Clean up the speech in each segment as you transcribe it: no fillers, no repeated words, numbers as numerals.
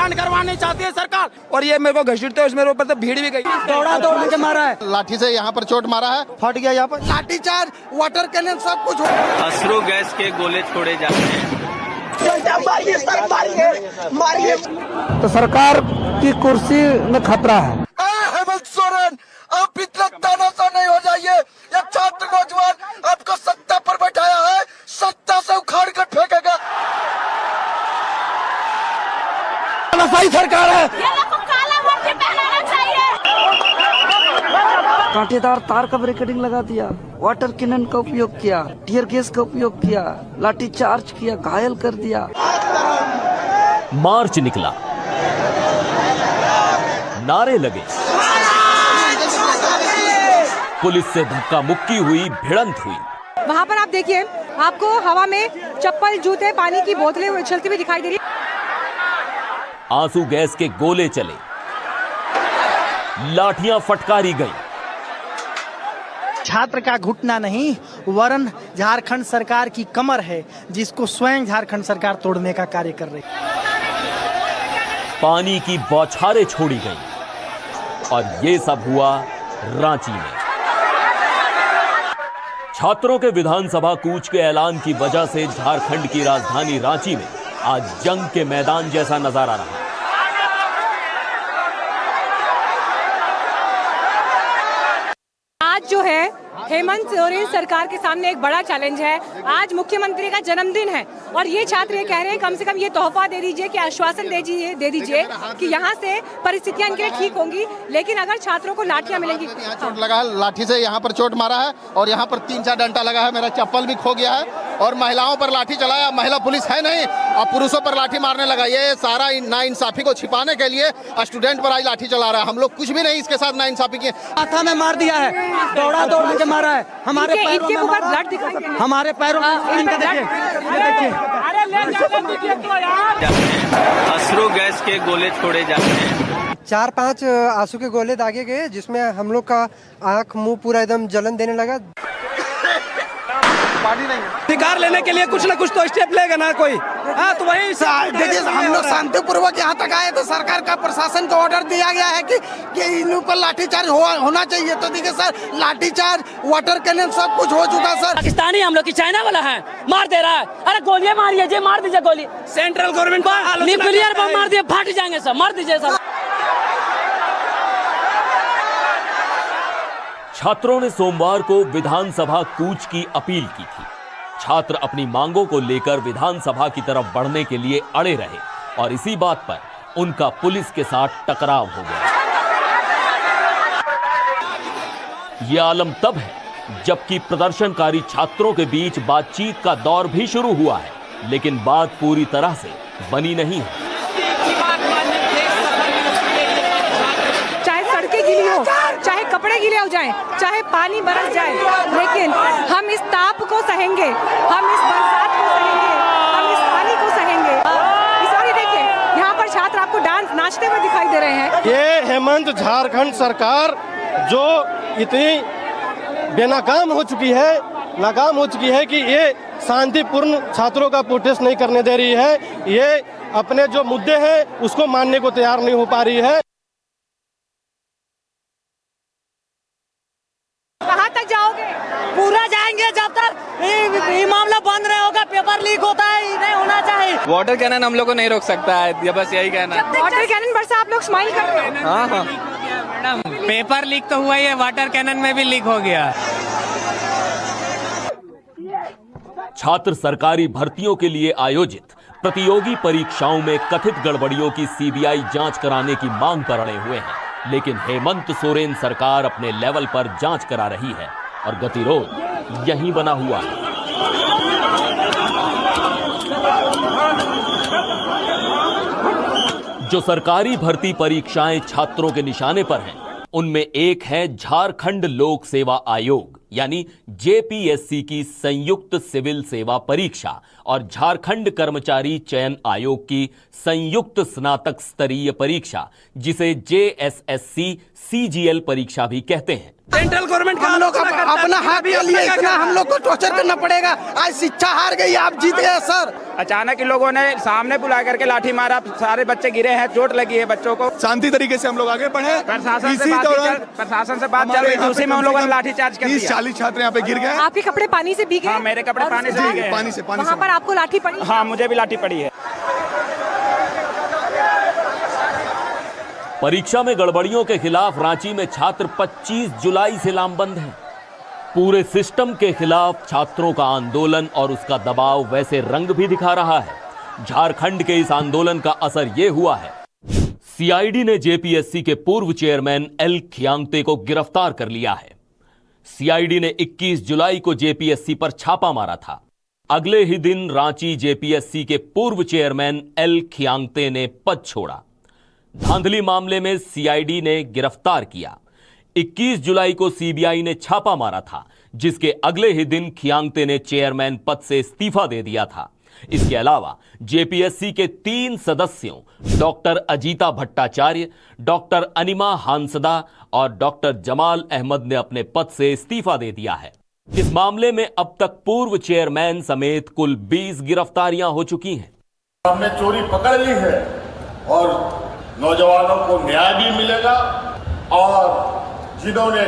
कांड करवाने चाहती है सरकार। और ये मेरे को घसीटते हैं, उसमें ऊपर तो भीड़ भी गई, दौड़ा के मारा है, लाठी से यहाँ पर चोट मारा है, फट गया यहाँ पर, लाठी चार्ज, वाटर कैनन सब कुछ। अश्रु गैस के गोले छोड़े जाते हैं। मारिए। तो सरकार की कुर्सी में खतरा है। हेमंत सोरेन, आप इतना तानाशाह नहीं हो जाइए। ये छात्र नौजवान आपको सत्ता पर बैठाया है, सत्ता से उखाड़ कर फेंकेगा। सही सरकार है। काला वर्दी पहनाना चाहिए। कांटेदार तार का बैरिकेडिंग लगा दिया, वाटर कैनन का उपयोग किया, टीयर गैस का उपयोग किया, लाठी चार्ज किया, घायल कर दिया। मार्च निकला, नारे लगे, पुलिस से धक्का मुक्की हुई, भिड़ंत हुई। वहाँ पर आप देखिए, आपको हवा में चप्पल, जूते, पानी की बोतलें उछलती हुई दिखाई दे रही। आंसू गैस के गोले चले, लाठियां फटकारी गई। छात्र का घुटना नहीं, वरन झारखंड सरकार की कमर है, जिसको स्वयं झारखंड सरकार तोड़ने का कार्य कर रही है। पानी की बौछारें छोड़ी गई और ये सब हुआ रांची में। छात्रों के विधानसभा कूच के ऐलान की वजह से झारखंड की राजधानी रांची में आज जंग के मैदान जैसा नजारा रहा। आज जो है हेमंत सोरेन सरकार के सामने एक बड़ा चैलेंज है। आज मुख्यमंत्री का जन्मदिन है और ये छात्र ये कह रहे हैं कम से कम ये तोहफा दे दीजिए कि आश्वासन दे दीजिए कि यहाँ से परिस्थितियाँ इनके लिए ठीक होंगी, लेकिन अगर छात्रों को लाठियाँ मिलेंगी। चोट लगा है, लाठी से यहाँ पर चोट मारा है और यहाँ पर 3-4 डंडा लगा है, मेरा चप्पल भी खो गया है और महिलाओं पर लाठी चलाया। महिला पुलिस है नहीं और पुरुषों पर लाठी मारने लगा। ये सारा नाइंसाफी को छिपाने के लिए स्टूडेंट पर आज लाठी चला रहा है। हम लोग कुछ भी नहीं इसके साथ नाइंसाफी किए। माथा में मार दिया है, दौड़ा के मारा है, हमारे पैरों में ऊपर ब्लड दिखाई दे रहा है। हमारे पैरों में अश्रु गैस के गोले छोड़े जाते हैं। 4-5 आंसू के गोले दागे गए, जिसमें हम लोग का आंख मुंह पूरा एकदम जलन देने लगा। अधिकार लेने के लिए कुछ न कुछ तो स्टेप लेगा ना कोई। हाँ, तो वही देखिए, हम लोग शांतिपूर्वक यहाँ तक आए तो सरकार का प्रशासन को ऑर्डर दिया गया है कि इन पर लाठीचार्ज होना चाहिए। तो देखिए सर, लाठीचार्ज, वाटर कैनन सब कुछ हो चुका सर। पाकिस्तानी हम लोग की चाइना वाला है, मार दे रहा है। अरे गोलियां मारिए जी, मार दीजिए गोली। सेंट्रल गवर्नमेंट न्यूक्लियर बम मार दिए, फट जाएंगे सब, मार दीजिए सब। छात्रों ने सोमवार को विधानसभा कूच की अपील की थी। छात्र अपनी मांगों को लेकर विधानसभा की तरफ बढ़ने के लिए अड़े रहे और इसी बात पर उनका पुलिस के साथ टकराव हो गया। यह आलम तब है जबकि प्रदर्शनकारी छात्रों के बीच बातचीत का दौर भी शुरू हुआ है, लेकिन बात पूरी तरह से बनी नहीं है। चाहे सड़कें गीली हो, चाहे कपड़े गीले हो जाएं, चाहे पानी बरस जाए, लेकिन हम इस ताप को सहेंगे, हम इस बरसात को सहेंगे, हम इस पानी को सहेंगे। इस बार देखिए, यहाँ पर छात्र आपको डांस नाचते हुए दिखाई दे रहे हैं। ये हेमंत झारखंड सरकार जो इतनी बेनाकाम हो चुकी है, नाकाम हो चुकी है कि ये शांतिपूर्ण छात्रों का प्रोटेस्ट नहीं करने दे रही है। ये अपने जो मुद्दे हैं उसको मानने को तैयार नहीं हो पा रही है। कहाँ तक जाओगे? पूरा जाएंगे जब तक ये मामला बंद नहीं होगा। पेपर लीक होता है, ये नहीं होना चाहिए। वाटर कैनन हम लोग को नहीं रोक सकता है, ये बस यही कहना है। वाटर कैनन बरसा, आप लोग स्माइल कर रहे हैं। हाँ हाँ, मैडम पेपर लीक तो हुआ ही है, वाटर कैनन में भी लीक हो गया। छात्र सरकारी भर्तियों के लिए आयोजित प्रतियोगी परीक्षाओं में कथित गड़बड़ियों की सीबीआई जांच कराने की मांग पर अड़े हुए हैं, लेकिन हेमंत सोरेन सरकार अपने लेवल पर जांच करा रही है और गतिरोध यहीं बना हुआ है। जो सरकारी भर्ती परीक्षाएं छात्रों के निशाने पर हैं, उनमें एक है झारखंड लोक सेवा आयोग यानी जेपीएससी की संयुक्त सिविल सेवा परीक्षा और झारखंड कर्मचारी चयन आयोग की संयुक्त स्नातक स्तरीय परीक्षा, जिसे जेएसएससी सीजीएल परीक्षा भी कहते हैं। सेंट्रल गवर्नमेंट का हम लोग अपना हक के लिए इतना हम लोग को टॉर्चर करना पड़ेगा। आज शिक्षा हार गई, आप जीत गए सर। अचानक इन लोगों ने सामने बुला करके लाठी मारा, सारे बच्चे गिरे हैं, चोट लगी है बच्चों को। शांति तरीके से हम लोग आगे बढ़े। प्रशासन से बात चल रही थी, उसी में हम लोगों ने लाठी चार्ज कर दिया। 30-40 छात्र यहाँ पे गिर गए। आपके कपड़े पानी से भीगे? हाँ, मेरे कपड़े पानी से भीगे। पानी से वहाँ पर आपको लाठी पड़ी? हाँ, मुझे भी लाठी पड़ी है। परीक्षा में गड़बड़ियों के खिलाफ रांची में छात्र 25 जुलाई से लामबंद हैं। पूरे सिस्टम के खिलाफ छात्रों का आंदोलन और उसका दबाव वैसे रंग भी दिखा रहा है। झारखंड के इस आंदोलन का असर यह हुआ है, सीआईडी ने जेपीएससी के पूर्व चेयरमैन एल खियांगते को गिरफ्तार कर लिया है। सीआईडी ने 21 जुलाई को जेपीएससी पर छापा मारा था। अगले ही दिन रांची जेपीएससी के पूर्व चेयरमैन एल खियांगते ने पद छोड़ा। धांधली मामले में सीआईडी ने गिरफ्तार किया। 21 जुलाई को सीबीआई ने छापा मारा था, जिसके अगले ही दिन खियांगते ने चेयरमैन पद से इस्तीफा दे दिया था। इसके अलावा जेपीएससी के 3 सदस्यों डॉक्टर अजीता भट्टाचार्य, डॉक्टर अनिमा हांसदा और डॉक्टर जमाल अहमद ने अपने पद से इस्तीफा दे दिया है। इस मामले में अब तक पूर्व चेयरमैन समेत कुल 20 गिरफ्तारियां हो चुकी हैं। हमने चोरी पकड़ ली है और नौजवानों को न्याय भी मिलेगा और जिन्होंने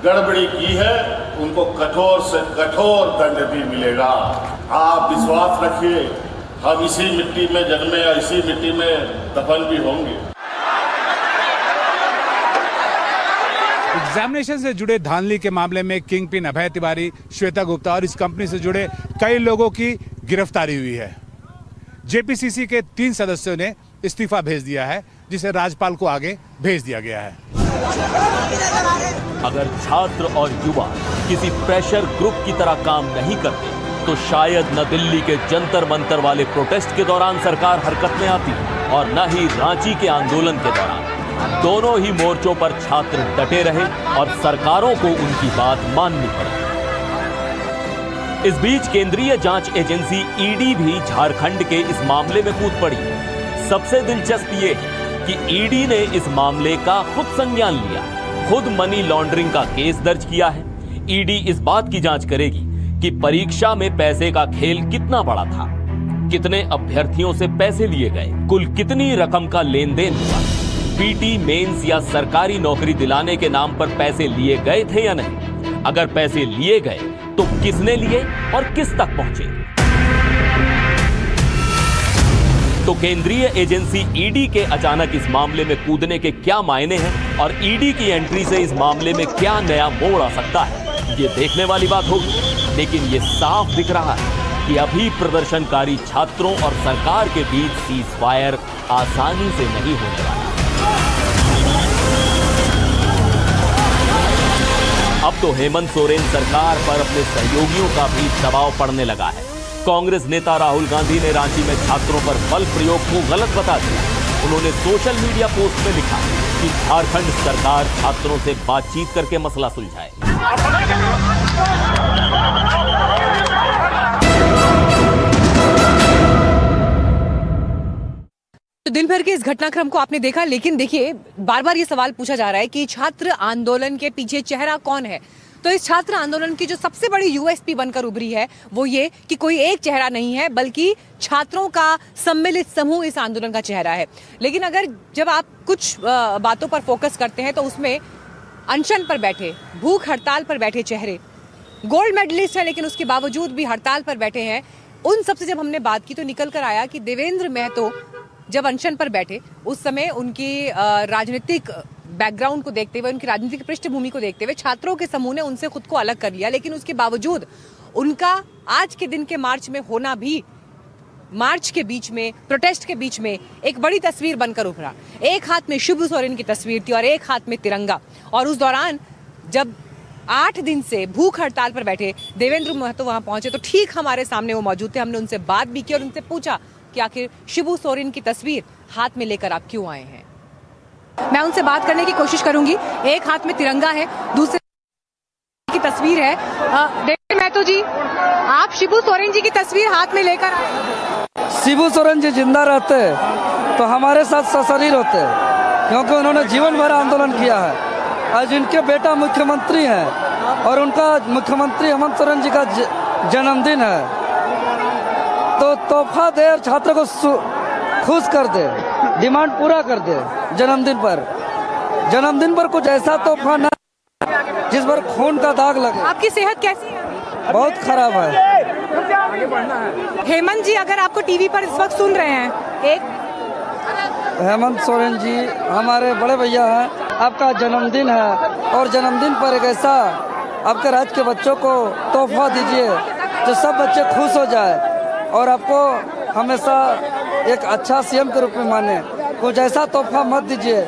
गड़बड़ी की है उनको कठोर से कठोर दंड भी मिलेगा। आप विश्वास रखिए, हम इसी मिट्टी में जन्मे और इसी मिट्टी में दफन भी होंगे। एग्जामिनेशन से जुड़े धांधली के मामले में किंग पिन अभय तिवारी, श्वेता गुप्ता और इस कंपनी से जुड़े कई लोगों की गिरफ्तारी हुई है। जेपीसीसी के 3 सदस्यों ने इस्तीफा भेज दिया है, जिसे राज्यपाल को आगे भेज दिया गया है। अगर छात्र और युवा किसी प्रेशर ग्रुप की तरह काम नहीं करते तो शायद न दिल्ली के जंतर मंतर वाले प्रोटेस्ट के दौरान सरकार हरकत में आती और न ही रांची के आंदोलन के दौरान। दोनों ही मोर्चों पर छात्र डटे रहे और सरकारों को उनकी बात माननी पड़ी। इस बीच केंद्रीय जांच एजेंसी ईडी भी झारखंड के इस मामले में कूद पड़ी। सबसे दिलचस्प ये है कि ईडी ने इस मामले का खुद संज्ञान लिया, खुद मनी लॉन्ड्रिंग का केस दर्ज किया है। ईडी इस बात की जांच करेगी कि परीक्षा में पैसे का खेल कितना बड़ा था, कितने अभ्यर्थियों से पैसे लिए गए, कुल कितनी रकम का लेन देन हुआ, पीटी मेंस या सरकारी नौकरी दिलाने के नाम पर पैसे लिए गए थे या नहीं। अगर पैसे लिए गए तो किसने लिए और किस तक पहुंचे। तो केंद्रीय एजेंसी ईडी के अचानक इस मामले में कूदने के क्या मायने हैं और ईडी की एंट्री से इस मामले में क्या नया मोड़ आ सकता है, ये देखने वाली बात होगी। लेकिन ये साफ दिख रहा है कि अभी प्रदर्शनकारी छात्रों और सरकार के बीच सीज फायर आसानी से नहीं होने वाला। अब तो हेमंत सोरेन सरकार पर अपने सहयोगियों का भी दबाव पड़ने लगा है। कांग्रेस नेता राहुल गांधी ने रांची में छात्रों पर बल प्रयोग को गलत बता दिया। उन्होंने सोशल मीडिया पोस्ट में लिखा कि झारखंड सरकार छात्रों से बातचीत करके मसला सुलझाए। तो दिन भर के इस घटनाक्रम को आपने देखा, लेकिन देखिए बार बार ये सवाल पूछा जा रहा है कि छात्र आंदोलन के पीछे चेहरा कौन है। तो इस छात्र आंदोलन की जो सबसे बड़ी यूएसपी बनकर उभरी है वो ये कि कोई एक चेहरा नहीं है, बल्कि छात्रों का सम्मिलित समूह इस आंदोलन का चेहरा है। लेकिन अगर जब आप कुछ बातों पर फोकस करते हैं तो उसमें अनशन पर बैठे, भूख हड़ताल पर बैठे चेहरे, गोल्ड मेडलिस्ट है लेकिन उसके बावजूद भी हड़ताल पर बैठे हैं, उन सबसे जब हमने बात की तो निकल कर आया कि देवेंद्र महतो जब अनशन पर बैठे उस समय उनकी राजनीतिक बैकग्राउंड को देखते हुए, उनकी राजनीतिक पृष्ठभूमि को देखते हुए छात्रों के समूह ने उनसे खुद को अलग कर लिया। लेकिन उसके बावजूद उनका आज के दिन के मार्च में होना भी, मार्च के बीच में, प्रोटेस्ट के बीच में एक बड़ी तस्वीर बनकर उभरा। एक हाथ में शिबू सोरेन की तस्वीर थी और एक हाथ में तिरंगा। और उस दौरान जब 8 दिन से भूख हड़ताल पर बैठे देवेंद्र महतो वहां पहुंचे तो ठीक हमारे सामने वो मौजूद थे। हमने उनसे बात भी की और उनसे पूछा कि आखिर शिबू सोरेन की तस्वीर हाथ में लेकर आप क्यों आए हैं। मैं उनसे बात करने की कोशिश करूंगी। एक हाथ में तिरंगा है, दूसरे की तस्वीर है। देवेंद्र महतो जी, आप शिबू सोरेन जी की तस्वीर हाथ में लेकर आए। शिबू सोरेन जी जिंदा रहते तो हमारे साथ सशरीर होते, क्योंकि उन्होंने जीवन भर आंदोलन किया है आज इनके बेटा मुख्यमंत्री हैं और उनका मुख्यमंत्री हेमंत सोरेन जी का जन्मदिन है, तो तोहफा दे और छात्र को खुश कर दे, डिमांड पूरा कर दे। जन्मदिन पर कुछ ऐसा तोहफा ना जिस पर खून का दाग लगे। आपकी सेहत कैसी है? बहुत खराब है। हेमंत जी अगर आपको टीवी पर इस वक्त सुन रहे हैं, एक हेमंत सोरेन जी हमारे बड़े भैया हैं, आपका जन्मदिन है और जन्मदिन पर एक ऐसा आपके राज्य के बच्चों को तोहफा दीजिए जो सब बच्चे खुश हो जाए और आपको हमेशा एक अच्छा सीएम के रूप में माने। कुछ ऐसा तोहफा मत दीजिए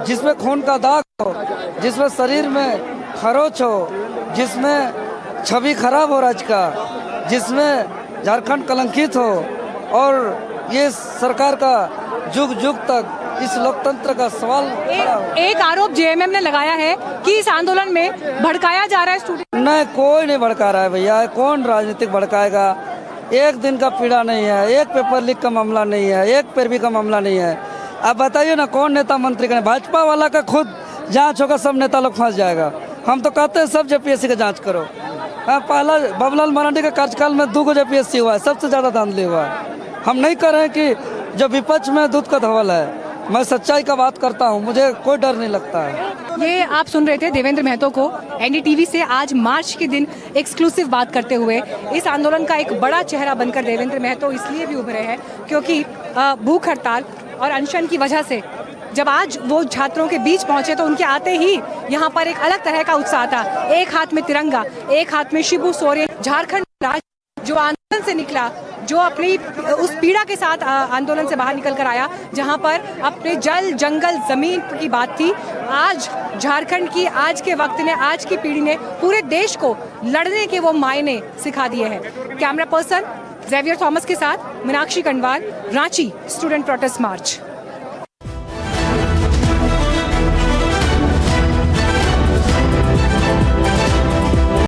जिसमें खून का दाग हो, जिसमें शरीर में खरोच हो, जिसमें छवि खराब हो राज्य का, जिसमें झारखंड कलंकित हो और ये सरकार का जुग जुग तक इस लोकतंत्र का सवाल एक आरोप जेएमएम ने लगाया है कि इस आंदोलन में भड़काया जा रहा है स्टूडेंट। नहीं, कोई नहीं भड़का रहा है भैया, कौन राजनीतिक भड़काएगा। एक दिन का पीड़ा नहीं है, एक पेपर लीक का मामला नहीं है, एक पैरवी का मामला नहीं है। आप बताइए ना कौन नेता मंत्री का, भाजपा वाला का खुद जांच होगा, सब नेता लोग फंस जाएगा। हम तो कहते हैं सब जेपीएससी का जांच करो। पहला बाबूलाल मरांडी का कार्यकाल में 2 जेपीएससी हुआ है, सबसे ज्यादा धांधली हुआ है। हम नहीं कर रहे हैं कि जो विपक्ष में दूध का धवल है, मैं सच्चाई का बात करता हूं, मुझे कोई डर नहीं लगता है। ये आप सुन रहे थे देवेंद्र महतो को एनडीटीवी से आज मार्च के दिन एक्सक्लूसिव बात करते हुए। इस आंदोलन का एक बड़ा चेहरा बनकर देवेंद्र महतो इसलिए भी उभरे हैं क्योंकि भूख हड़ताल और अनशन की वजह से जब आज वो छात्रों के बीच पहुंचे तो उनके आते ही यहाँ पर एक अलग तरह का उत्साह था। एक हाथ में तिरंगा, एक हाथ में शिबू सोरेन, झारखंड राज्य जो आंदोलन से निकला, जो अपनी उस पीड़ा के साथ आंदोलन से बाहर निकल कर आया, जहां पर अपने जल जंगल जमीन की बात थी। आज झारखंड की आज के वक्त ने, आज की पीढ़ी ने पूरे देश को लड़ने के वो मायने सिखा दिए हैं। कैमरा पर्सन जेवियर थॉमस के साथ मीनाक्षी कंडवाल, रांची स्टूडेंट प्रोटेस्ट मार्च।